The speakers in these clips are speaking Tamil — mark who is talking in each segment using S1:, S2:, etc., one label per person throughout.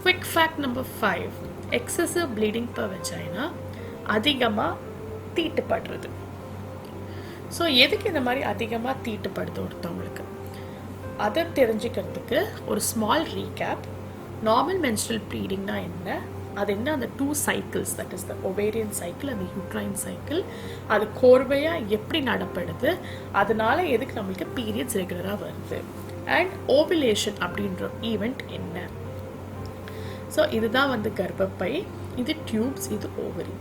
S1: Quick fact number 5. Excessive bleeding per vagina அதிகமாக தீட்டுப்படுறது. ஸோ எதுக்கு இந்த மாதிரி அதிகமாக தீட்டுப்படுது ஒருத்தவங்களுக்கு அதை தெரிஞ்சுக்கிறதுக்கு ஒரு ஸ்மால் ரீகேப். நார்மல் மென்ஸ்ட்ரல் ப்ளீடிங்னா என்ன, அது என்ன அந்த 2 cycles, that is the ovarian cycle அந்த யூட்ரைன் சைக்கிள், அது கோர்வையாக எப்படி நடப்படுது, அதனால எதுக்கு நம்மளுக்கு பீரியட்ஸ் ரெகுலராக வருது, அண்ட் ஓவுலேஷன் அப்படின்ற ஈவெண்ட் என்ன. ஸோ இதுதான் வந்து கர்ப்பப்பை, இது டியூப்ஸ், இது ஓவரி.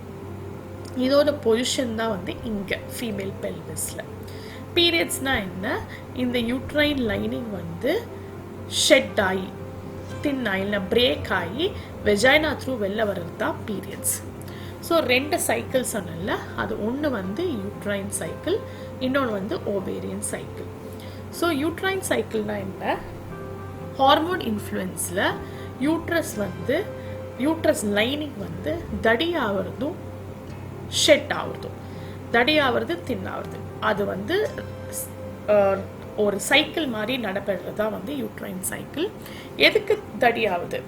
S1: இதோட பொசிஷன் தான் வந்து இங்கே ஃபீமேல் பெல்விஸில். பீரியட்ஸ்னால் என்ன, இந்த யூட்ரைன் லைனிங் வந்து ஷெட் ஆகி தின் ஆகி பிரேக் ஆகி வெஜைனா த்ரூ வெளில வர்றது தான் பீரியட்ஸ். ஸோ 2 சைக்கிள் சொன்னல, அது ஒன்று வந்து யூட்ரைன் சைக்கிள், இன்னொன்று வந்து ஓவேரியன் சைக்கிள். ஸோ யூட்ரைன் சைக்கிள்னால் என்ன, ஹார்மோன் இன்ஃப்ளூயன்ஸில் யூட்ரஸ் லைனிங் வந்து தடி ஆகிறதும் ஷெட் ஆகுறதும், தடி ஆகிறது தின் ஆகுறது, அது வந்து ஒரு சைக்கிள் மாதிரி நடப்படுறது தான் வந்து யூட்ரைன் சைக்கிள். எதுக்கு தடி ஆகுது,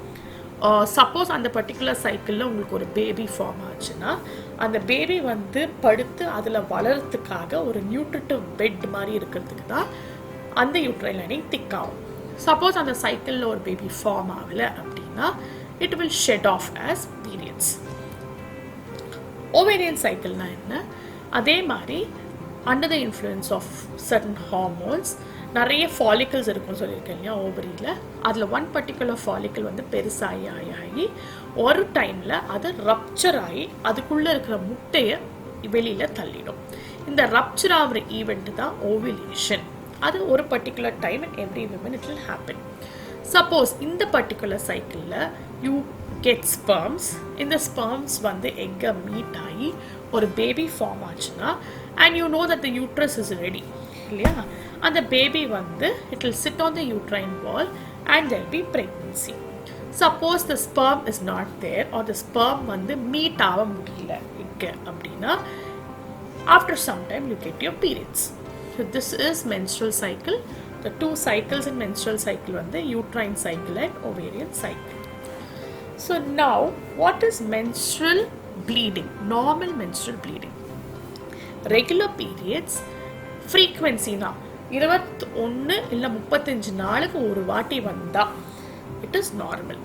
S1: சப்போஸ் அந்த பர்டிகுலர் சைக்கிளில் உங்களுக்கு ஒரு பேபி ஃபார்ம் ஆச்சுன்னா அந்த பேபி வந்து படுத்து அதில் வளர்கிறதுக்காக ஒரு நியூட்ரிட்டிவ் பெட் மாதிரி இருக்கிறதுக்கு தான் அந்த யூட்ரைன் லைனிங் திக் ஆகும். சப்போஸ் அந்த சைக்கிளில் ஒரு பேபி ஃபார்ம் ஆகலை அப்படின்னா it will shed off as periods. Ovarian சைக்கிள்னா என்ன, அதே மாதிரி under the influence of certain hormones நிறைய ஃபாலிக்கல்ஸ் இருக்கும்னு சொல்லியிருக்கேன் இல்லையா ஓவரியில், அதில் ஒன் பர்டிகுலர் ஃபாலிக்கல் வந்து பெருசாகி ஆகி ஒரு டைமில் அது ரப்சர் ஆகி அதுக்குள்ளே இருக்கிற முட்டையை வெளியில் தள்ளிடும். இந்த ரப்சர் ஆகிற ஈவெண்ட் தான் ஓவுலேஷன். அது ஒரு particular time in every women it will happen. Suppose இந்த பர்டிகுலர் சைக்கிளில் யூ கெட் ஸ்பெர்ம்ஸ், இந்த ஸ்பெர்ம்ஸ் வந்து எக்கை மீட் ஆகி ஒரு பேபி ஃபார்ம் ஆச்சுன்னா and you know that the uterus is ready இல்லையா, அந்த பேபி வந்து it will sit on the uterine wall and there be pregnancy. Suppose the sperm is not there or the sperm வந்து மீட் ஆக முடியல இங்கே அப்படின்னா after some time you get your periods. So this is menstrual cycle. The 2 cycles in menstrual cycle வந்து uterine cycle and ovarian cycle. So now what is menstrual bleeding? Normal menstrual bleeding. Regular periods frequency தான் 21 இல்லை 35 நாளுக்கு ஒரு வாட்டி வந்தா இட் இஸ் நார்மல்.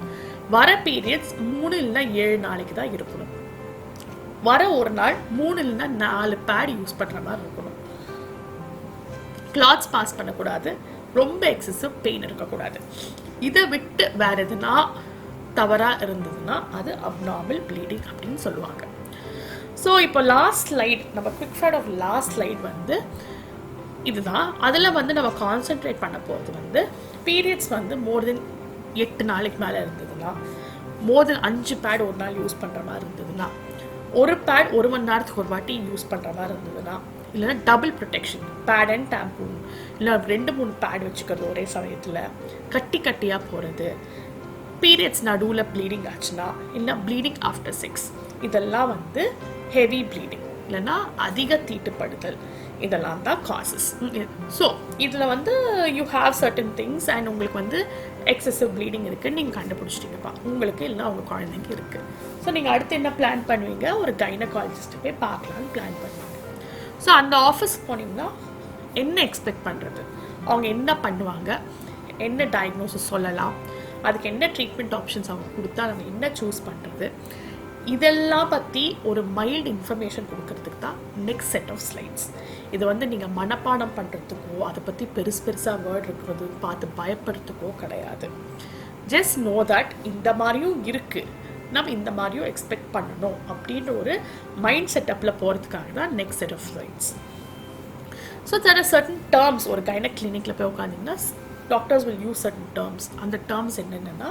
S1: வர பீரியட்ஸ் 3 இல்லை 7 நாளைக்கு தான் இருக்கணும். வர ஒரு நாள் 3 இல்லைன்னா 4 பேட் யூஸ் பண்ணுற மாதிரி இருக்கணும். கிளாத்ஸ் பாஸ் பண்ணக்கூடாது, ரொம்ப எக்ஸசிவ் பெயின் இருக்கக்கூடாது. இதை விட்டு வேற எதுனா தவறாக இருந்ததுன்னா அது அப்நார்மல் ப்ளீடிங் அப்படின்னு சொல்லுவாங்க. ஸோ இப்போ லாஸ்ட் ஸ்லைட், நம்ம quick fate of last slide வந்து இதுதான். அதில் வந்து நம்ம கான்சென்ட்ரேட் பண்ண போகிறது வந்து பீரியட்ஸ் வந்து மோர் தென் 8 நாளைக்கு மேலே இருந்ததுன்னா, மோர் தென் 5 பேட் ஒரு நாள் யூஸ் பண்ணுற மாதிரி இருந்ததுன்னா, ஒரு பேட் 1 மணி நேரத்துக்கு ஒரு வாட்டி யூஸ் பண்ணுற மாதிரி இருந்ததுன்னா, இல்லைன்னா டபுள் ப்ரொடெக்ஷன் பேட் அண்ட் டேம்பூன், இல்லை 2-3 பேட் வச்சுக்கிறது ஒரே சமயத்தில், கட்டியாக போகிறது, பீரியட்ஸ் நடுவில் ப்ளீடிங் ஆச்சுன்னா, இல்லை ப்ளீடிங் ஆஃப்டர் செக்ஸ், இதெல்லாம் வந்து ஹெவி ப்ளீடிங் இல்லைன்னா அதிக தீட்டுப்படுதல், இதெல்லாம் தான் காசஸ். ஸோ இதில் வந்து you have certain things and உங்களுக்கு வந்து எக்ஸசிவ் ப்ளீடிங் இருக்குதுன்னு நீங்கள் கண்டுபிடிச்சிட்டிங்கப்பா, உங்களுக்கு இல்லைனா உங்கள் குழந்தைங்க இருக்குது. ஸோ நீங்கள் அடுத்து என்ன பிளான் பண்ணுவீங்க, ஒரு கைனகாலஜிஸ்ட்டை போய் பார்க்கலான்னு பிளான் பண்ணுவீங்க. ஸோ அந்த ஆஃபீஸ்க்கு போனீங்கன்னா என்ன எக்ஸ்பெக்ட் பண்ணுறது, அவங்க என்ன பண்ணுவாங்க, என்ன டயக்னோசிஸ் சொல்லலாம், அதுக்கு என்ன ட்ரீட்மெண்ட் ஆப்ஷன்ஸ் அவங்க கொடுத்தா நம்ம என்ன சூஸ் பண்ணுறது, இதெல்லாம் பற்றி ஒரு மைல்டு இன்ஃபர்மேஷன் கொடுக்கறதுக்கு தான் நெக்ஸ்ட் செட் ஆஃப் ஸ்லைட்ஸ். இது வந்து நீங்கள் மனப்பாடம் பண்ணுறதுக்கோ அதை பற்றி பெருசாக வேர்ட் இருக்கிறது பார்த்து பயப்படுறதுக்கோ கிடையாது. ஜஸ்ட் நோ தட் இந்த மாதிரியும் இருக்குது, நம்ம இந்த மாதிரியும் எக்ஸ்பெக்ட் பண்ணணும் அப்படின்ற ஒரு மைண்ட் செட்டப்பில் போகிறதுக்காக தான் next set of slides. So there are certain terms. ஒரு கைனக் கிளினிக்கில் போய் உட்காந்திங்கன்னா doctors will use certain terms. அந்த டேர்ம்ஸ் என்னென்னா,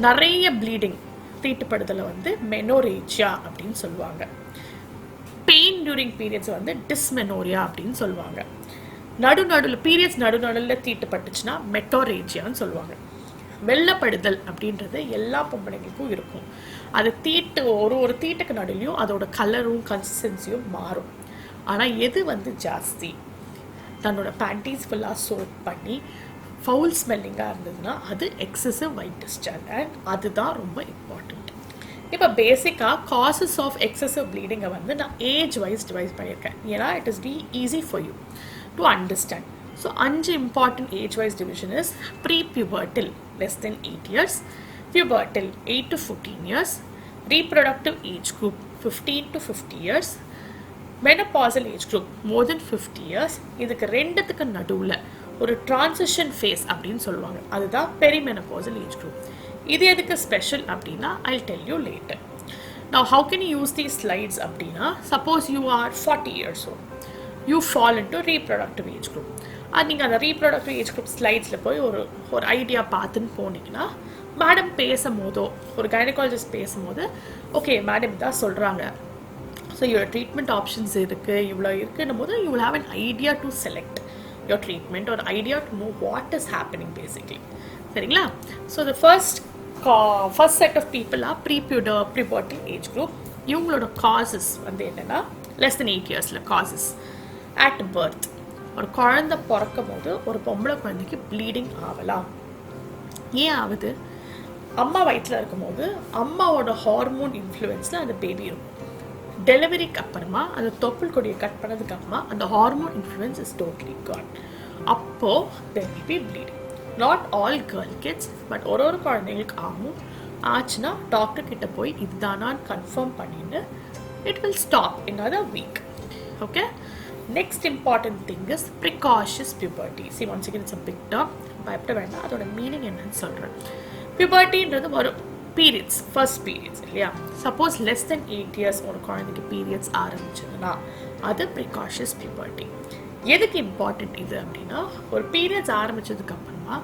S1: நிறைய ப்ளீடிங் தீட்டுப்படுதலை வந்து மெனோரேஜியா அப்படின்னு சொல்லுவாங்க. பெயின் டியூரிங் பீரியட்ஸ் வந்து டிஸ்மெனோரியா அப்படின்னு சொல்லுவாங்க. நடுநடுவில் பீரியட்ஸ் நடுநடுவில் தீட்டுப்பட்டுச்சுன்னா மெட்டோரேஜியான்னு சொல்லுவாங்க. வெள்ளப்படுதல் அப்படின்றது எல்லா பொம்பளைங்களுக்கும் இருக்கும். அது தீட்டு ஒரு தீட்டுக்கு நடுலையும் அதோட கலரும் கன்சிஸ்டன்சியும் மாறும். ஆனால் எது வந்து ஜாஸ்தி, தன்னோட பேண்டீஸ் ஃபுல்லாக சோப் பண்ணி ஃபவுல் ஸ்மெல்லிங்காக இருந்ததுன்னா அது எக்ஸசிவ் ஒயிட் டிஸ்சார்ஜ் அண்ட் அதுதான் ரொம்ப இம்பார்ட்டண்ட். இப்போ பேசிக்காக காசஸ் ஆஃப் எக்ஸசிவ் ப்ளீடிங்கை வந்து நான் ஏஜ் வைஸ் டிவைஸ் பண்ணியிருக்கேன், ஏன்னா it is be easy for you to understand. So 5 important age wise division is pre pubertal less than 8 years, pubertal 8 to 14 years, reproductive age group 15 to 50 years, menopausal age group more than 50 years. இதுக்கு ரெண்டுத்துக்கு நடுவில் ஒரு transition phase அப்படின்னு சொல்லுவாங்க, அதுதான் பெரிமெனோபாசல் ஏஜ் குரூப். இது எதுக்கு ஸ்பெஷல் அப்படின்னா I'll tell you later. Now how can you use these slides அப்படின்னா, suppose you are 40 years old, you fall into reproductive age group. அது நீங்கள் அந்த ரீப்ரொடக்டிவ் ஏஜ் குரூப் ஸ்லைட்ஸில் போய் ஒரு ஐடியா பார்த்துன்னு போனீங்கன்னா, மேடம் பேசும்போதோ ஒரு கைனகாலஜிஸ்ட் பேசும்போது ஓகே மேடம் தான் சொல்கிறாங்க, ஸோ இவ்வளோ ட்ரீட்மெண்ட் ஆப்ஷன்ஸ் இருக்குது, இவ்வளோ இருக்குன்னும் போது you will have an idea to select your treatment ஒரு idea to know what is happening basically. சரிங்களா? So the first set of people are prepubertal age group. இவங்களோட காசஸ் வந்து என்னென்னா less than 8 years causes at birth. ஒரு குழந்தை பிறக்கும் போது ஒரு பொம்பளை குழந்தைக்கு ப்ளீடிங் ஆகலாம். ஏன் ஆகுது? அம்மா வயிற்றில் இருக்கும்போது அம்மாவோட ஹார்மோன் இன்ஃப்ளூயன்ஸில் அந்த பேபி இருக்கும். டெலிவரிக்கு அப்புறமா அந்த தொப்புள் கொடியை கட் பண்ணதுக்கு அப்புறமா அந்த hormone influence is totally gone. அப்போது there will be bleeding. Not all girl kids, but ஒரு குழந்தைங்களுக்கு ஆகும். ஆச்சுன்னா டாக்டர் கிட்ட போய் இதுதானான்னு கன்ஃபார்ம் பண்ணிட்டு it will stop in another week. Okay? Next important thing is precocious puberty. See, once again it's a big term. பயப்பட வேண்டாம், அதோட மீனிங் என்னன்னு சொல்கிறேன். பியூபர்ட்டின்றது ஒரு பீரியட்ஸ், ஃபர்ஸ்ட் பீரியட்ஸ் இல்லையா? சப்போஸ் லெஸ் தென் 8 years ஒரு குழந்தைக்கு பீரியட்ஸ் ஆரம்பிச்சதுன்னா அது ப்ரிகாஷியஸ் பியூபர்ட்டி. எதுக்கு இம்பார்ட்டண்ட் இது அப்படின்னா, ஒரு பீரியட்ஸ் ஆரம்பித்ததுக்கு அப்புறமா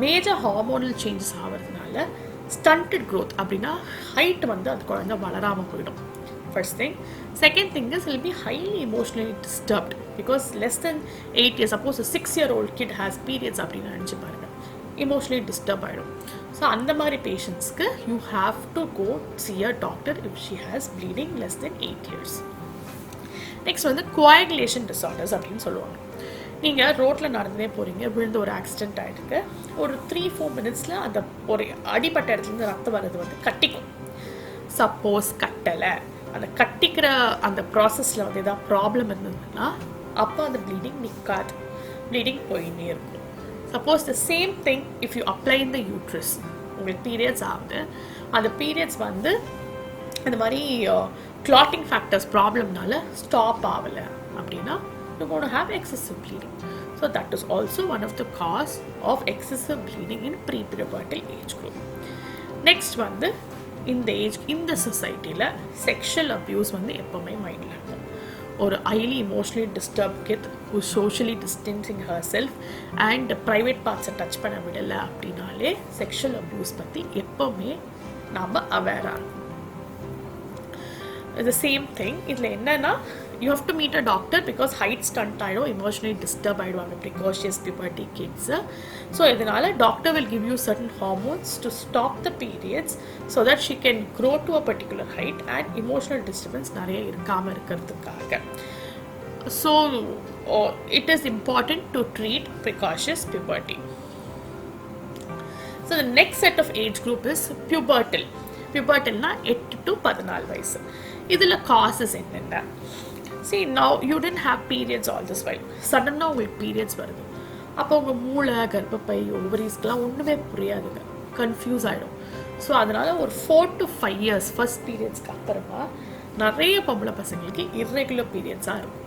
S1: மேஜர் ஹார்மோனல் சேஞ்சஸ் ஆகிறதுனால ஸ்டண்டட் க்ரோத் அப்படின்னா ஹைட் வந்து அது குழந்தை வளராமல் போயிடும். First thing. Second thing is will be highly emotionally disturbed because less than 8 years, suppose a 6-year-old kid has periods அப்படின்னா நினச்சி பாருங்க, emotionally disturb ஆகிடும். ஸோ அந்த மாதிரி பேஷண்ட்ஸ்க்கு you have to go see a doctor if she has bleeding less than 8 years. Next வந்து coagulation disorders அப்படின்னு சொல்லுவாங்க. நீங்கள் ரோட்டில் நடந்துனே போகிறீங்க, விழுந்து ஒரு ஆக்சிடென்ட் ஆகிருக்கு, ஒரு 3-4 minutesல அந்த ஒரு அடிப்பட்ட இடத்துலேருந்து ரத்தம் வர்றது வந்து கட்டிக்கும். சப்போஸ் கட்டலை, அந்த கட்டிக்கிற அந்த ப்ராசஸில் வந்து எதாவது ப்ராப்ளம் இருந்ததுன்னா அப்போ அந்த ப்ளீடிங் நிற்காது, ப்ளீடிங் போயின்னே இருக்கும். Suppose the same thing if you apply in the uterus, உங்களுக்கு பீரியட்ஸ் ஆகுது, அந்த பீரியட்ஸ் வந்து இந்த மாதிரி கிளாட்டிங் ஃபேக்டர்ஸ் ப்ராப்ளம்னால ஸ்டாப் ஆகலை அப்படின்னா you gonna have excessive bleeding. So that is also one of the cause of excessive bleeding in prepubertal age group. Next வந்து இந்த சொசைட்டியில் செக்ஷுவல் அப்யூஸ் வந்து எப்போவுமே மைண்டில் இருக்கும். ஒரு highly emotionally disturb kid who socially distancing herself and private பார்ட்ஸை டச் பண்ண விடலை அப்படின்னாலே செக்ஷுவல் அப்யூஸ் பற்றி எப்போவுமே நாம் அவேராக இருக்கும். the same thing. இதில் என்னன்னா you have to meet a doctor because height stunt ஆகிடும், emotionally disturb ஆகிடுவாங்க precocious puberty kids. ஸோ இதனால் doctor will give you certain hormones to stop the periods so that she can grow to a particular height and emotional disturbance நிறைய இருக்காமல் இருக்கிறதுக்காக. So it is important to treat precocious puberty. So the next set of age group is pubertal. Pubertalனா 8 to 14 வயசு. இதில் காசஸ் என்னென்ன? See, now you didn't have periods all this while. சடனாக உங்களுக்கு பீரியட்ஸ் வருது. அப்போ உங்கள் மூளை, கர்ப்பப்பை, ஓவரீஸ்க்கெலாம் ஒன்றுமே புரியாதுங்க, கன்ஃபியூஸ் ஆகிடும். ஸோ அதனால் ஒரு 4 to 5 years ஃபர்ஸ்ட் பீரியட்ஸ்க்கு அப்புறமா நிறைய பொம்பளை பசங்களுக்கு இர்ரெகுலர் பீரியட்ஸாக இருக்கும்.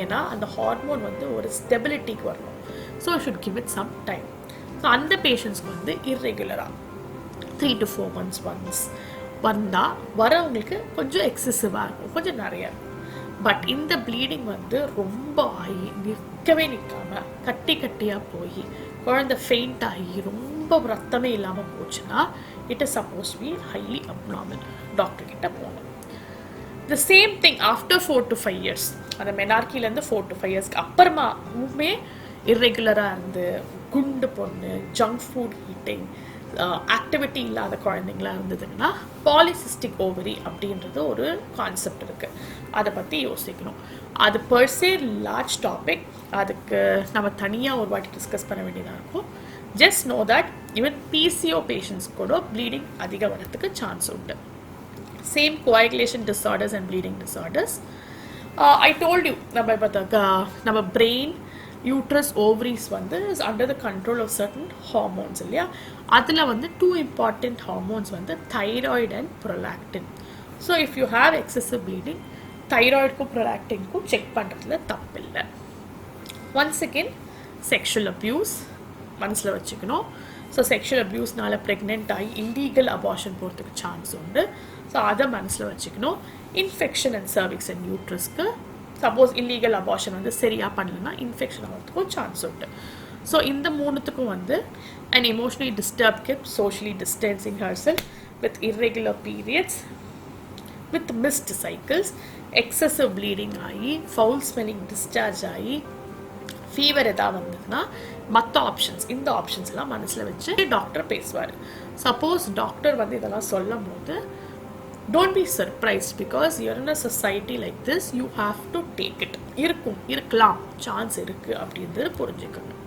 S1: ஏன்னா அந்த ஹார்மோன் வந்து ஒரு ஸ்டெபிலிட்டிக்கு வரணும். So should give it some time. So அந்த பேஷண்ட்ஸ்க்கு வந்து இர்ரெகுலராக 3 to 4 months ஒன்ஸ் வந்தால் வரவங்களுக்கு கொஞ்சம் எக்ஸசிவாக இருக்கும், கொஞ்சம் நிறையா இருக்கும். பட் இந்த ப்ளீடிங் வந்து ரொம்ப ஆகி நிற்கவே நிற்காமல் கட்டி கட்டியாக போய் குழந்தை ஃபெயிண்ட் ஆகி ரொம்ப ரத்தமே இல்லாமல் போச்சுன்னா it is suppose B highly abnormal, doctor கிட்ட போகணும். The same thing after 4 to 5 years, அந்த மெனார்க்கிலேருந்து 4 to 5 yearsக்கு அப்புறமாவுமே இர்ரெகுலராக இருந்து குண்டு பொண்ணு, ஜங்க் ஃபுட் ஈட்டிங், ஆக்டிவிட்டி இல்லாத குழந்தைங்களாக இருந்ததுன்னா பாலிசிஸ்டிக் ஓவரி அப்படின்றது ஒரு கான்செப்ட் இருக்குது. அதை பற்றி யோசிக்கணும். அது பர்சே லார்ஜ் டாபிக். அதுக்கு நம்ம தனியாக ஒரு வாட்டி டிஸ்கஸ் பண்ண வேண்டியதாக இருக்கும். Just know that even PCO patients கூட ப்ளீடிங் அதிக வரத்துக்கு சான்ஸ் உண்டு. Same coagulation disorders and bleeding disorders. I told you, நம்ம பிரெயின், யூட்ரஸ், ஓவரிஸ் வந்து is under the control of certain hormones இல்லையா. அதில் வந்து 2 important ஹார்மோன்ஸ் வந்து thyroid and prolactin. So if you have excessive bleeding, தைராய்டுக்கும் ப்ரொலாக்டின்க்கும் செக் பண்ணுறதுல தப்பில்லை. ஒன்ஸ் அகெயின் செக்ஷுவல் அப்யூஸ் மனசில் வச்சுக்கணும். ஸோ செக்ஷுவல் அப்யூஸ்னால ப்ரெக்னென்ட் ஆகி இல்லீகல் அபார்ஷன் போகிறதுக்கு சான்ஸ் உண்டு. ஸோ அதை மனசில் வச்சுக்கணும். இன்ஃபெக்ஷன் அண்ட் சர்விக்ஸ் அண்ட் யூட்ரஸ்க்கு சப்போஸ் இல்லீகல் அபார்ஷன் வந்து சரியாக பண்ணலன்னா இன்ஃபெக்ஷன் ஆகிறதுக்கும் சான்ஸ் உண்டு. ஸோ இந்த 3த்துக்கும் வந்து an emotionally disturbed kid, socially distancing herself with irregular periods, with missed cycles, excessive bleeding ஆகி, foul smelling discharge ஆகி, ஃபீவர் எதாவது வந்ததுன்னா மற்ற ஆப்ஷன்ஸ், இந்த ஆப்ஷன்ஸ் எல்லாம் மனசில் வச்சு டாக்டர் பேசுவார். சப்போஸ் டாக்டர் வந்து இதெல்லாம் சொல்லும் போது don't be surprised because you're in a society like this, you have to take it. இருக்கலாம், சான்ஸ் இருக்குது அப்படின்றது புரிஞ்சுக்கணும்.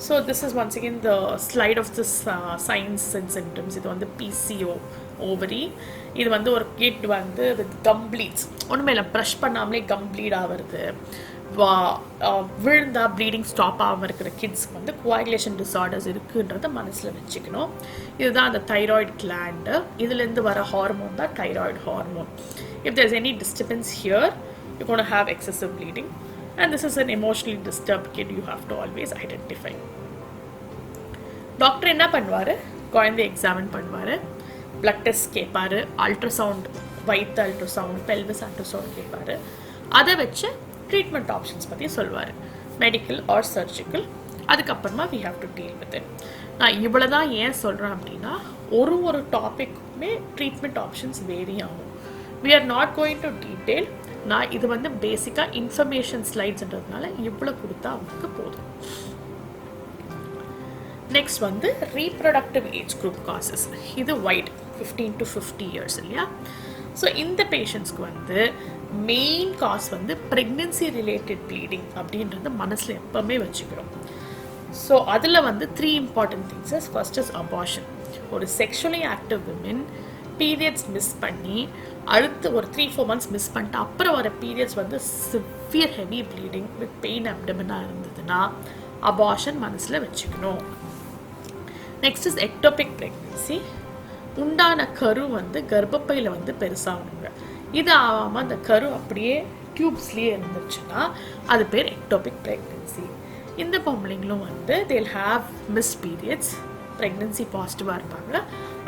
S1: So this is once again the slide of this signs and symptoms. இது வந்து PCO ஓவரி. இது வந்து ஒரு கிட் வந்து வித் கம் ப்ளீட்ஸ், ஒன்றுமே இல்லை, ப்ரஷ் பண்ணாமலே கம் ப்ளீட் ஆகிறது, விழுந்தா ப்ளீடிங் ஸ்டாப் ஆகாமல் இருக்கிற கிட்ஸ்க்கு வந்து கோஆகுலேஷன் டிஸார்டர்ஸ் இருக்குன்றத மனசில் வச்சுக்கணும். இதுதான் அந்த தைராய்டு கிளாண்டு. இதுலேருந்து வர ஹார்மோன் தான் thyroid hormone. If there is any disturbance here, you gonna have excessive bleeding. And this is an emotionally disturbed kid you have to always identify. Doctor என்ன பண்ணுவார்? குழந்தை எக்ஸாமின் பண்ணுவார், பிளட் டெஸ்ட் கேட்பார், அல்ட்ராசவுண்ட், வயிற்று அல்ட்ராசவுண்ட், பெல்விஸ் அல்ட்ராசவுண்ட் கேட்பார். அதை வச்சு ட்ரீட்மெண்ட் ஆப்ஷன்ஸ் பற்றி சொல்லுவார், மெடிக்கல் ஆர் சர்ஜிக்கல். அதுக்கப்புறமா we have to deal with it. நான் இவ்வளோ தான் ஏன் சொல்கிறேன் அப்படின்னா, ஒரு டாப்பிக்குமே ட்ரீட்மெண்ட் ஆப்ஷன்ஸ் வேரி ஆகும். we are not going to detail. நான் இது வந்து பேசிக்காக இன்ஃபர்மேஷன் ஸ்லைட்ஸ்ன்றதுனால இவ்வளோ கொடுத்தா அவங்களுக்கு போதும். நெக்ஸ்ட் வந்து ரீப்ரொடக்டிவ் ஏஜ் குரூப் காசஸ். இது வைட் 15 to 50 years இல்லையா. ஸோ இந்த பேஷண்ட்ஸ்க்கு வந்து மெயின் காஸ் வந்து ப்ரெக்னென்சி ரிலேட்டட் ப்ளீடிங் அப்படின்றது மனசில் எப்போவுமே வச்சுக்கிறோம். ஸோ அதில் வந்து 3 important things. First is abortion. ஒரு sexually active women periods miss பண்ணி அடுத்து ஒரு 3-4 months மிஸ் பண்ணிட்டு அப்புறம் வர பீரியட்ஸ் வந்து severe heavy bleeding with pain அப்டமனாக இருந்ததுன்னா அபார்ஷன் மனசில் வச்சுக்கணும். Next is ectopic pregnancy. உண்டான கரு வந்து கர்ப்பப்பையில் வந்து பெருசாகணுங்க. இது ஆகாமல் அந்த கரு அப்படியே டியூப்ஸ்லேயே இருந்துச்சுன்னா அது பேர் எக்டோபிக் ப்ரெக்னென்சி. இந்த பொம்பளைங்களும் வந்து they'll have miss periods, pregnancy பாசிட்டிவாக இருப்பாங்க,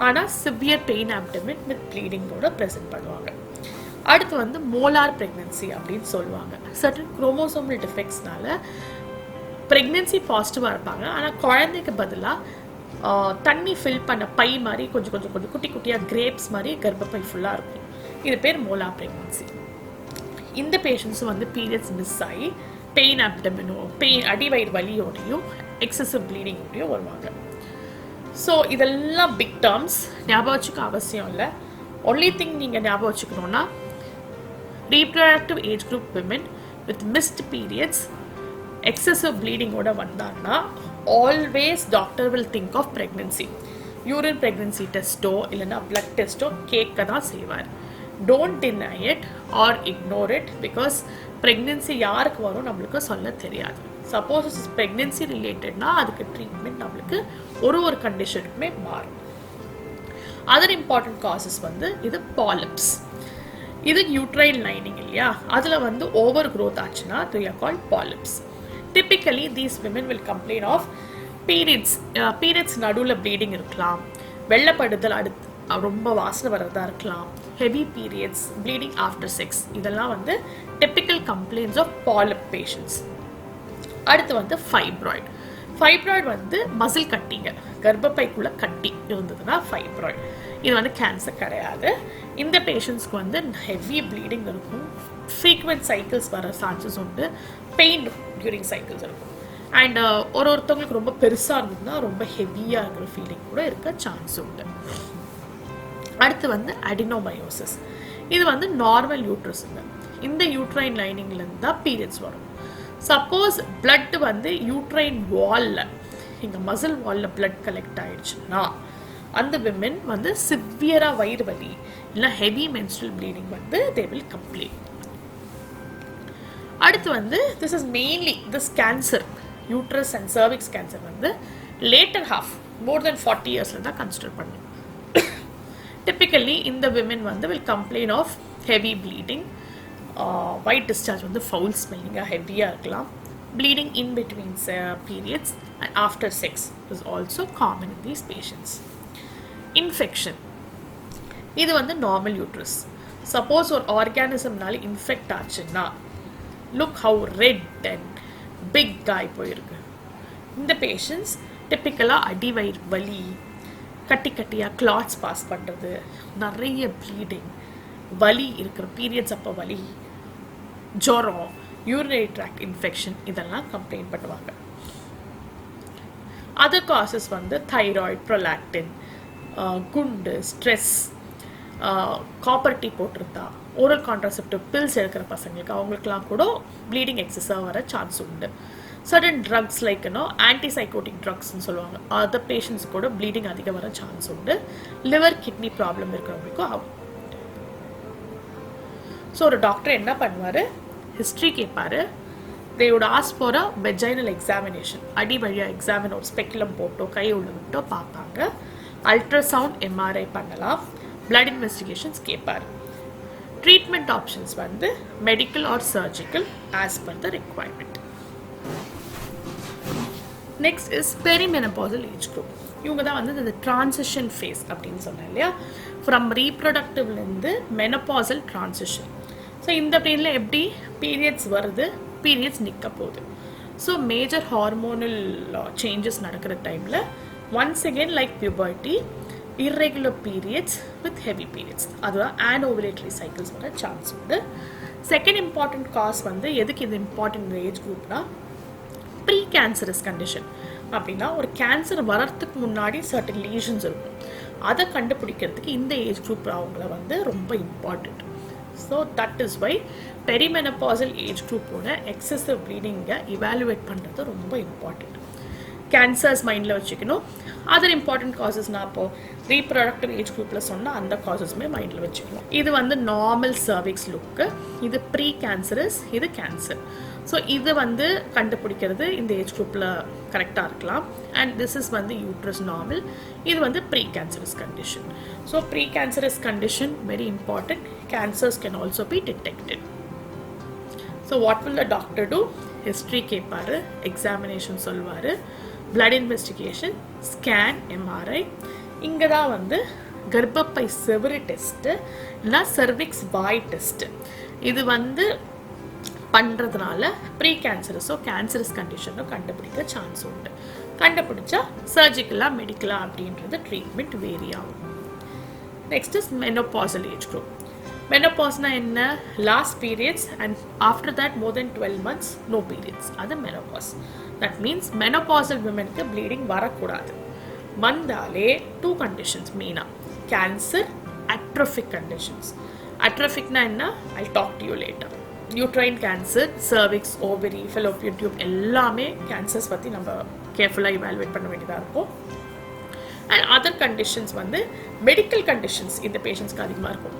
S1: ஆனால் சிவியர் பெயின் அப்டமின் வித் ப்ளீடிங்கோட ப்ரெசென்ட் பண்ணுவாங்க. அடுத்து வந்து மோலார் ப்ரெக்னென்சி அப்படின்னு சொல்லுவாங்க. சர்டன் குரோமோசோமல் டிஃபெக்ட்ஸ்னால ப்ரெக்னென்சி பாசிட்டிவாக இருப்பாங்க, ஆனால் குழந்தைக்கு பதிலாக தண்ணி ஃபில் பண்ண பை மாதிரி கொஞ்சம் குட்டி குட்டியாக கிரேப்ஸ் மாதிரி கர்ப்பப்பை ஃபுல்லாக இருக்கும். இது பேர் மோலார் ப்ரெக்னென்சி. இந்த பேஷண்ட்ஸும் வந்து பீரியட்ஸ் மிஸ் ஆகி பெயின் அப்டமினோ, அடிவயிறு வலியோடையும் எக்ஸசிவ் ப்ளீடிங்கோடையும் வருவாங்க. ஸோ இதெல்லாம் பிக் டேர்ம்ஸ், ஞாபகம் வச்சுக்க அவசியம் இல்லை. ஒன்லி திங் நீங்கள் ஞாபகம் வச்சுக்கணுன்னா, reproductive age group women with missed periods excessive ப்ளீடிங்கோட வந்தாங்கன்னா always doctor will think of pregnancy. Urine pregnancy டெஸ்ட்டோ இல்லைன்னா பிளட் டெஸ்ட்டோ கேட்க தான் செய்வார். Don't deny it or ignore it, because pregnancy யாருக்கு வரும் நம்மளுக்கு சொல்ல தெரியாது. சப்போஸ் இட்ஸ் ப்ரெக்னென்சி ரிலேட்டட்னா அதுக்கு ட்ரீட்மெண்ட் நம்மளுக்கு ஒரு கண்டிஷனுக்குமே மாறும். அதர் இம்பார்ட்டன்ட் காசஸ் வந்து இது பாலிப்ஸ். இது யூட்ரைன் லைனிங் இல்லையா, அதில் வந்து ஓவர் க்ரோத் ஆச்சுன்னா they are called polyps. Typically these women will complain of periods நடுவில் ப்ளீடிங் இருக்கலாம், வெள்ளப்படுதல் அடுத்து ரொம்ப வாசனை வர்றதா இருக்கலாம், heavy periods, bleeding after sex. இதெல்லாம் வந்து typical complaints of polyp patients. அடுத்து வந்து ஃபைப்ராய்டு வந்து மசில் கட்டிங்க, கர்ப்பப்பைக்குள்ளே கட்டி இருந்ததுன்னா ஃபைப்ராய்டு. இது வந்து கேன்சர் கிடையாது. இந்த பேஷண்ட்ஸ்க்கு வந்து ஹெவி ப்ளீடிங் இருக்கும், ஃப்ரீக்வெண்ட் சைக்கிள்ஸ் வர சான்சஸ் உண்டு, பெயின் டியூரிங் சைக்கிள்ஸ் இருக்கும். அண்ட் ஒருத்தவங்களுக்கு ரொம்ப பெருசாக இருந்ததுன்னா ரொம்ப ஹெவியாக இருக்கிற ஃபீலிங் கூட இருக்க சான்ஸ் உண்டு. அடுத்து வந்து அடினோமயோசிஸ். இது வந்து நார்மல் யூட்ரஸுங்க. இந்த யூட்ரைன் லைனிங்லேருந்து தான் பீரியட்ஸ் வரும். சப்போஸ் பிளட் வந்து யூட்ரைன் வாலில், இங்கே மசில் வாலில் பிளட் கலெக்ட் ஆயிடுச்சுன்னா அந்த விமென் வந்து சிவியராக வயிறு வலி இல்லை ஹெவி மென்ஸ்ட்ரல் ப்ளீடிங் வந்து தே வில் கம்ப்ளைன். அடுத்து வந்து this is mainly this cancer, uterus and cervix cancer வந்து லேட்டர் ஹாஃப் மோர் தென் 40 இயர்ஸில் தான் கன்சிடர் பண்ணும். டிப்பிக்கலி இந்த விமென் வந்து will complain of heavy bleeding, white discharge வந்து ஃபவுல் ஸ்மெல்லிங்காக ஹெவியாக இருக்கலாம். Bleeding in between periods and after sex is also common in these patients. Infection, இது வந்து நார்மல் யூட்ரஸ். சப்போஸ் ஒரு ஆர்கானிசம்னால இன்ஃபெக்ட் ஆச்சுன்னா look how red and big ஆகி போயிருக்கு. இந்த பேஷண்ட்ஸ் டிப்பிக்கலாக அடிவயிறு வலி, கட்டி கட்டியாக கிளாட்ஸ் பாஸ் பண்ணுறது, நிறைய ப்ளீடிங், வலி இருக்கிற பீரியட்ஸ் அப்போ வலி, ஜுரம், யூரினரி ட்ராக்ட் இன்ஃபெக்ஷன் இதெல்லாம் கம்ப்ளைண்ட் பண்ணுவாங்க. அதர் காசஸ் வந்து தைராய்டு, ப்ரொலாக்டின், குண்டு, ஸ்ட்ரெஸ், காப்பர் டீ போட்டிருந்தா, ஓரல் கான்ட்ராசெப்டிவ் பில்ஸ் எடுக்கிற பசங்களுக்கு அவங்களுக்குலாம் கூட ப்ளீடிங் எக்ஸஸாக வர சான்ஸ் உண்டு. சடன் ட்ரக்ஸ் லைக் ஆன்டிசைக்கோட்டிக் ட்ரக்ஸ்ன்னு சொல்லுவாங்க, அதர் பேஷண்ட்ஸ் கூட ப்ளீடிங் அதிகம் வர சான்ஸ் உண்டு. லிவர் கிட்னி ப்ராப்ளம் இருக்கிறவங்களுக்கும் ஆகும். ஸோ ஒரு டாக்டர் என்ன பண்ணுவார், ஹிஸ்ட்ரி கேட்பார். They would ask for a vaginal examination, அடி வழியாக எக்ஸாமின் ஒரு ஸ்பெக்குலம் போட்டோ கை உள்ள விட்டோ பார்ப்பாங்க. அல்ட்ராசவுண்ட், எம்ஆர்ஐ பண்ணலாம். பிளட் இன்வெஸ்டிகேஷன்ஸ் கேட்பார். ட்ரீட்மெண்ட் ஆப்ஷன்ஸ் வந்து medical or surgical as per the requirement. Next is perimenopausal age group. இவங்க தான் வந்து இந்த ட்ரான்சிஷன் ஃபேஸ் அப்படின்னு சொன்னேன் இல்லையா, ஃப்ரம் ரீப்ரொடக்டிவ்லேருந்து மெனபாசல் ட்ரான்சிஷன். ஸோ இந்த பீரியடில் எப்படி பீரியட்ஸ் வருது, பீரியட்ஸ் நிற்க போகுது. ஸோ மேஜர் ஹார்மோனல் சேஞ்சஸ் நடக்கிற டைமில் once again like puberty, irregular periods with heavy periods, அதுதான் anovulatory cycles வர சான்ஸ் உண்டு. செகண்ட் இம்பார்ட்டன்ட் காஸ் வந்து எதுக்கு இது இம்பார்ட்டன்ட் ஏஜ் குரூப்னா, ப்ரீ கேன்சரஸ் கண்டிஷன். அப்படின்னா ஒரு கேன்சர் வரத்துக்கு முன்னாடி சர்டன் லீஷன்ஸ் இருக்கும், அதை கண்டுபிடிக்கிறதுக்கு இந்த ஏஜ் குரூப் அவங்கள வந்து ரொம்ப important. So that is why perimenopausal age குரூப்போட எக்ஸசிவ் ப்ளீடிங்கை இவாலுவேட் பண்ணுறது ரொம்ப இம்பார்ட்டண்ட். கேன்சர்ஸ் மைண்டில் வச்சுக்கணும். அதர் இம்பார்ட்டன்ட் காசஸ் நான் இப்போது ரீப்ரொடக்டிவ் ஏஜ் குரூப்பில் சொன்னால் அந்த காசஸுமே மைண்டில் வச்சுக்கணும். இது வந்து நார்மல் சர்விக்ஸ் லுக்கு, இது ப்ரீ கேன்சரஸ், இது கேன்சர். ஸோ இது வந்து கண்டுபிடிக்கிறது இந்த ஏஜ் குரூப்பில் கரெக்டாக இருக்கலாம். அண்ட் திஸ் இஸ் வந்து யூட்ரஸ் நார்மல், இது வந்து pre cancerous condition. So pre cancerous condition very important. Cancers can also be detected. So what will the doctor do? History கேட்பார், எக்ஸாமினேஷன் சொல்வார், பிளட் இன்வெஸ்டிகேஷன், ஸ்கேன், எம்ஆர்ஐ. இங்கே தான் வந்து கர்ப்பப்பை செவரு டெஸ்ட்டு இல்லைனா சர்விக்ஸ் வாய் டெஸ்ட்டு இது வந்து பண்ணுறதுனால ப்ரீ கேன்சரஸோ கேன்சரஸ் கண்டிஷனோ கண்டுபிடிக்க சான்ஸ் உண்டு. கண்டுபிடிச்சா சர்ஜிக்கலாக மெடிக்கலாக அப்படின்றது ட்ரீட்மெண்ட் வேரி ஆகும். Next is menopausal age group. மெனோபாஸ்னா என்ன? Last periods and after that more then 12 months no periods, அது மெனோபாஸ். தட் மீன்ஸ் மெனோபாசல் விமெனுக்கு ப்ளீடிங் வரக்கூடாது. வந்தாலே 2 கண்டிஷன்ஸ் மெயினாக, கேன்சர், அட்ரோஃபிக் கண்டிஷன்ஸ். அட்ரோஃபிக்னா என்ன? I talk to you later. Uterine cancer, cervix, ovary, fallopian tube எல்லாமே கேன்சர்ஸ் பற்றி நம்ம கேர்ஃபுல்லாக இவாலுவேட் பண்ண வேண்டியதாக இருக்கும். அண்ட் அதர் கண்டிஷன்ஸ் வந்து மெடிக்கல் கண்டிஷன்ஸ் இந்த பேஷண்ட்ஸ்க்கு அதிகமாக இருக்கும்.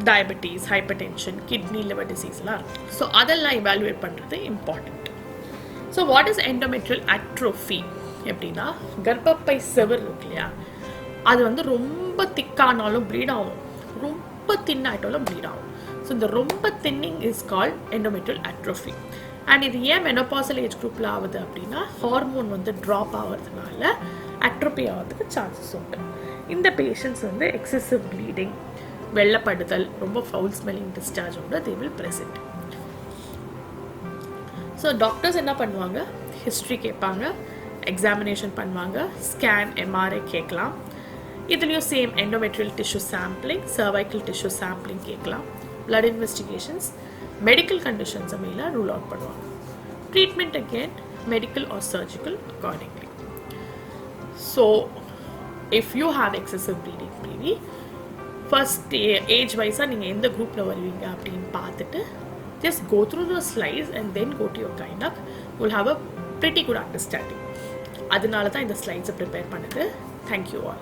S1: Diabetes, hypertension, kidney, liver டிசீஸ்லாம் இருக்கும். ஸோ அதெல்லாம் இவாலுவேட் பண்ணுறது important. So what is endometrial atrophy? எப்படின்னா கர்ப்பப்பை செவர் இருக்கு இல்லையா, அது வந்து ரொம்ப திக்கானாலும் ப்ளீட் ஆகும், ரொம்ப தின்னாயிட்டாலும் ப்ளீட் ஆகும். ஸோ இந்த ரொம்ப thinning is called endometrial atrophy. And இது ஏன் மெனோபாசல் ஏஜ் குரூப்பில் ஆகுது அப்படின்னா, ஹார்மோன் வந்து ட்ராப் ஆகிறதுனால அட்ரோபி ஆகிறதுக்கு சான்சஸ் உண்டு. இந்த பேஷண்ட்ஸ் வந்து எக்ஸசிவ் ப்ளீடிங், வெள்ளப்படுதல், ரொம்ப ஃபவுல் ஸ்மெல்லிங் டிஸ்சார்ஜோட they will present. So doctors என்ன பண்ணுவாங்க? ஹிஸ்ட்ரி கேட்பாங்க, எக்ஸாமினேஷன் பண்ணுவாங்க, ஸ்கேன், எம்ஆர்ஐ கேட்கலாம். இதுலேயும் same endometrial tissue sampling, cervical tissue sampling கேட்கலாம். பிளட் இன்வெஸ்டிகேஷன்ஸ், மெடிக்கல் கண்டிஷன்ஸை மெயிலாக ரூல் அவுட் பண்ணுவாங்க. Treatment again medical or surgical accordingly. So if you have excessive bleeding ப்ரீவி, ஃபர்ஸ்ட் ஏஜ் வைஸாக நீங்கள் எந்த குரூப்பில் வருவீங்க அப்படின்னு பார்த்துட்டு just go through the slides and then go to your gynec. You'll have a pretty good understanding. அதனால தான் இந்த ஸ்லைட்ஸை ப்ரிப்பேர் பண்ணுது. Thank you all.